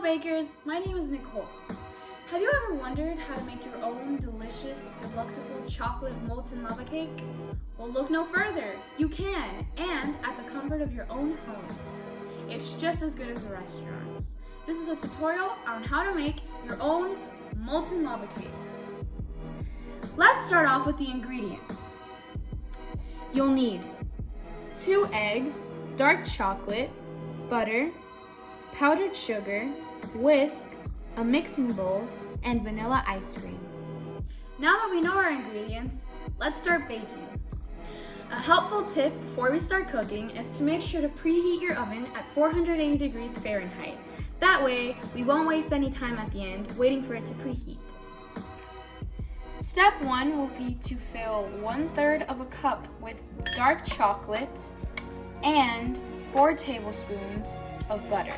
bakers, my name is Nicole. Have you ever wondered how to make your own delicious, delectable chocolate molten lava cake? Well, look no further. You can, and at the comfort of your own home. It's just as good as the restaurants. This is a tutorial on how to make your own molten lava cake. Let's start off with the ingredients. You'll need 2 eggs, dark chocolate, butter, powdered sugar, whisk, a mixing bowl, and vanilla ice cream. Now that we know our ingredients, let's start baking. A helpful tip before we start cooking is to make sure to preheat your oven at 480 degrees Fahrenheit. That way, we won't waste any time at the end waiting for it to preheat. Step 1 will be to fill 1/3 of a cup with dark chocolate and 4 tablespoons of butter.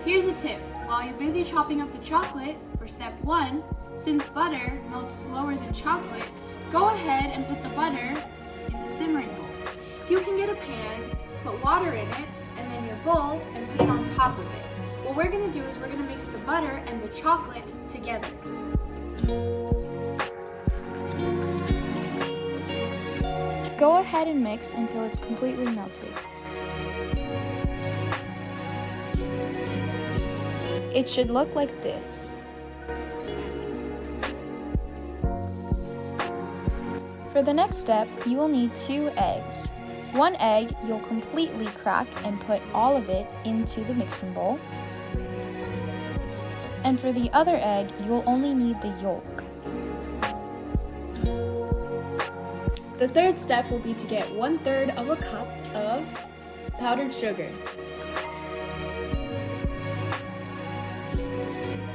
Here's a tip. While you're busy chopping up the chocolate, for step 1, since butter melts slower than chocolate, go ahead and put the butter in the simmering bowl. You can get a pan, put water in it, and then your bowl, and put it on top of it. What we're going to do is we're going to mix the butter and the chocolate together. Go ahead and mix until it's completely melted. It should look like this. For the next step, you will need 2 eggs. 1 egg you'll completely crack and put all of it into the mixing bowl. And for the other egg, you'll only need the yolk. The third step will be to get 1/3 of a cup of powdered sugar.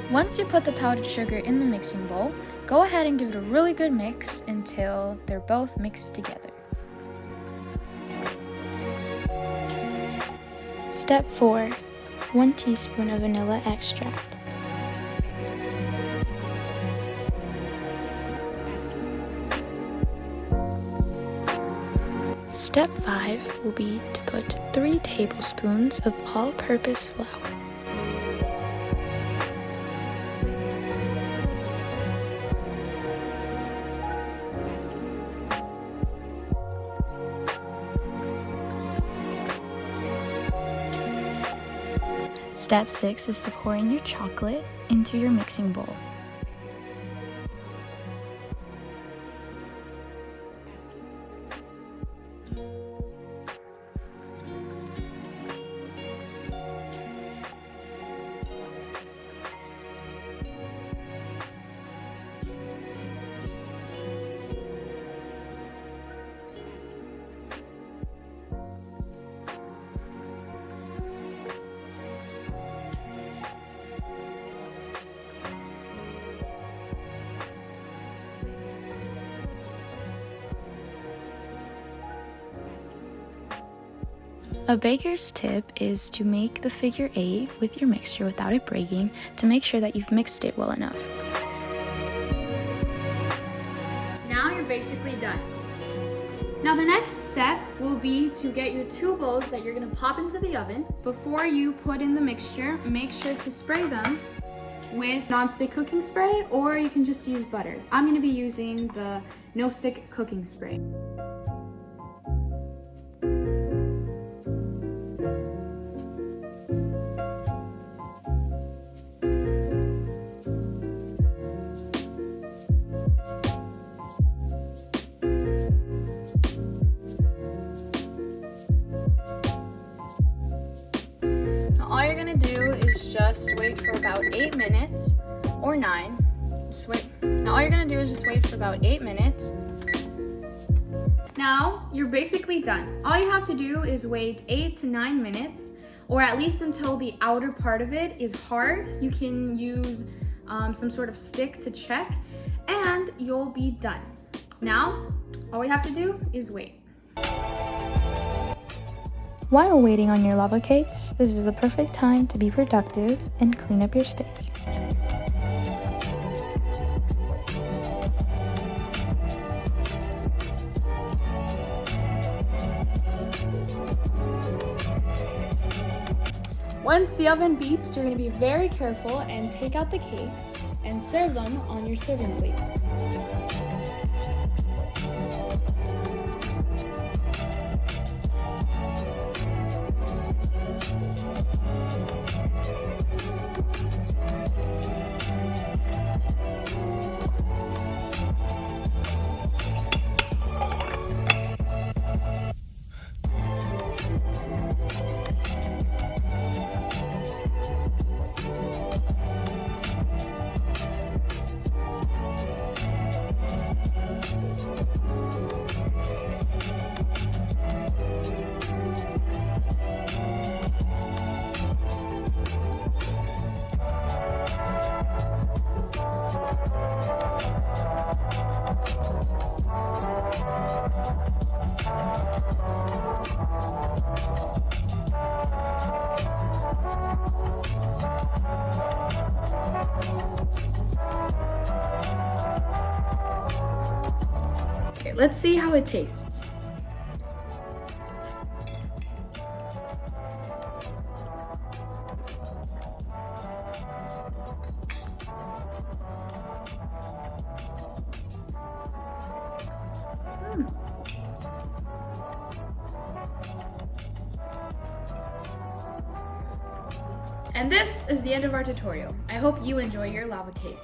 Once you put the powdered sugar in the mixing bowl, go ahead and give it a really good mix until they're both mixed together. Step 4. 1 teaspoon of vanilla extract. Step 5 will be to put 3 tablespoons of all-purpose flour. Step 6 is to pour in your chocolate into your mixing bowl. A baker's tip is to make the figure 8 with your mixture without it breaking to make sure that you've mixed it well enough. Now you're basically done. Now the next step will be to get your 2 bowls that you're going to pop into the oven. Before you put in the mixture, make sure to spray them with non-stick cooking spray, or you can just use butter. I'm going to be using the no-stick cooking spray. All you're gonna do is just wait for about 8 minutes, or 9. Just wait. Now all you're gonna do is just wait for about 8 minutes. Now you're basically done. All you have to do is wait 8 to 9 minutes, or at least until the outer part of it is hard. You can use some sort of stick to check, and you'll be done. Now all we have to do is wait. While waiting on your lava cakes, this is the perfect time to be productive and clean up your space. Once the oven beeps, you're going to be very careful and take out the cakes and serve them on your serving plates. Okay, let's see how it tastes. And this is the end of our tutorial. I hope you enjoy your lava cake.